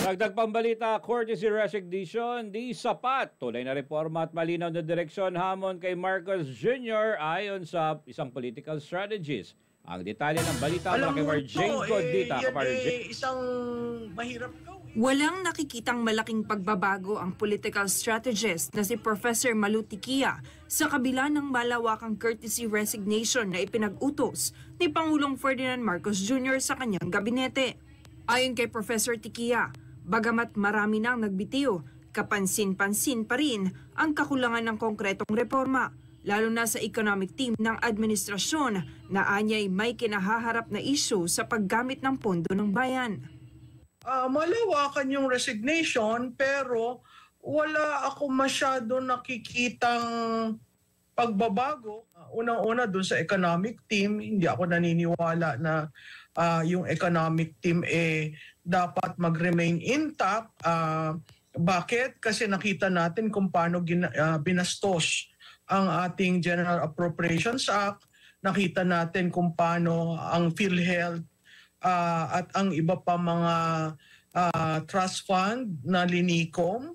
Dagdag pambalita, courtesy resignation, di sapat. Tulay na reforma at malinaw na direksyon hamon kay Marcos Jr. ayon sa isang political strategist. Ang detalye ng balita mula kay Marjane Godita. Isang mahirap gawin. Walang nakikitang malaking pagbabago ang political strategist na si Professor Malu Tiquia sa kabila ng malawakang courtesy resignation na ipinag-utos ni Pangulong Ferdinand Marcos Jr. sa kanyang gabinete. Ayon kay Professor Tiquia, bagamat marami nang nagbitiw, kapansin-pansin pa rin ang kakulangan ng konkretong reforma, lalo na sa economic team ng administrasyon na anyay may kinahaharap na issue sa paggamit ng pondo ng bayan. Malawakan yung resignation pero wala ako masyado nakikitang pagbabago. Unang-una dun sa economic team, hindi ako naniniwala na yung economic team dapat mag-remain intact. Bakit? Kasi nakita natin kung paano binastos ang ating General Appropriations Act. Nakita natin kung paano ang PhilHealth at ang iba pa mga trust fund na linikom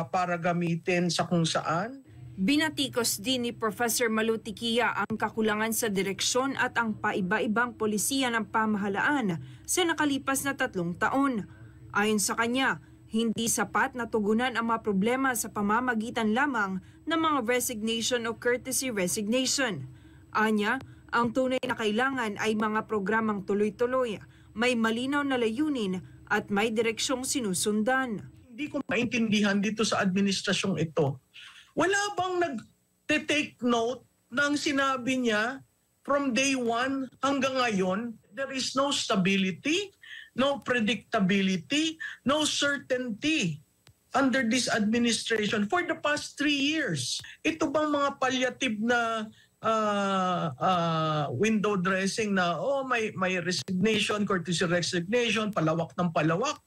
para gamitin sa kung saan. Binatikos din ni Professor Malu Tiquia ang kakulangan sa direksyon at ang paiba-ibang polisiya ng pamahalaan sa nakalipas na 3 taon. Ayon sa kanya, hindi sapat na tugunan ang mga problema sa pamamagitan lamang ng mga resignation o courtesy resignation. Anya, ang tunay na kailangan ay mga programang tuloy-tuloy, may malinaw na layunin at may direksyong sinusundan. Hindi ko maintindihan dito sa administrasyong ito. Wala bang nag-take note ng sinabi niya from day 1 hanggang ngayon? There is no stability, no predictability, no certainty under this administration for the past 3 years. Ito bang mga palliative na window dressing na may resignation, courtesy resignation, palawak ng palawak?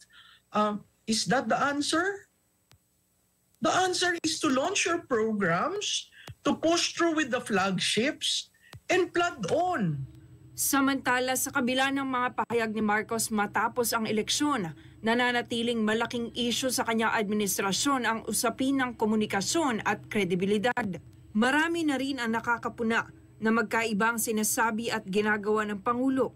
Is that the answer? The answer is to launch your programs, to push through with the flagships, and plod on. Samantala, sa kabila ng mga pahayag ni Marcos matapos ang eleksyon, nananatiling malaking issue sa kanyang administrasyon ang usapin ng komunikasyon at kredibilidad. Marami na rin ang nakakapuna na magkaibang sinasabi at ginagawa ng Pangulo.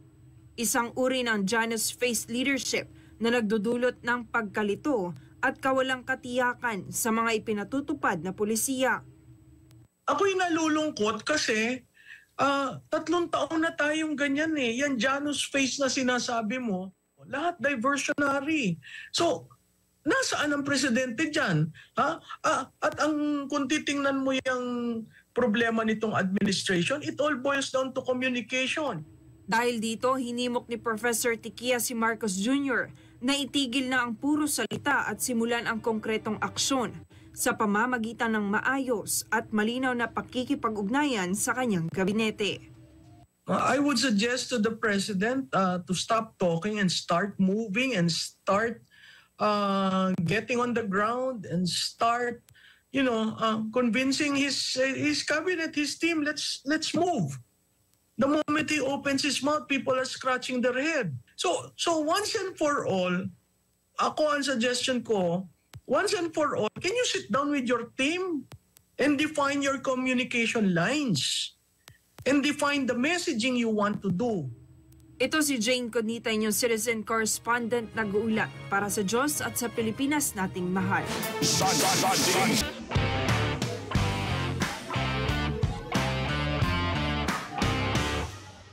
Isang uri ng Janus-faced leadership na nagdudulot ng pagkalito at kawalang katiyakan sa mga ipinatutupad na polisiya. Ako'y nalulungkot kasi 3 taon na tayong ganyan eh. Yan Janus face na sinasabi mo, lahat diversionary. So, nasaan ang presidente dyan? At kung titingnan mo yung problema nitong administration, it all boils down to communication. Dahil dito, hinimok ni Professor Tiquia si Marcos Jr. na itigil na ang puro salita at simulan ang konkretong aksyon sa pamamagitan ng maayos at malinaw na pakikipag-ugnayan sa kanyang gabinete. I would suggest to the President to stop talking and start moving and start getting on the ground and start, convincing his cabinet, his team. Let's move. The moment he opens his mouth, people are scratching their head. So once and for all, ang suggestion ko, once and for all, can you sit down with your team and define your communication lines and define the messaging you want to do? Ito si Jane Godita, inyong citizen correspondent nag-uulat para sa Diyos at sa Pilipinas nating mahal.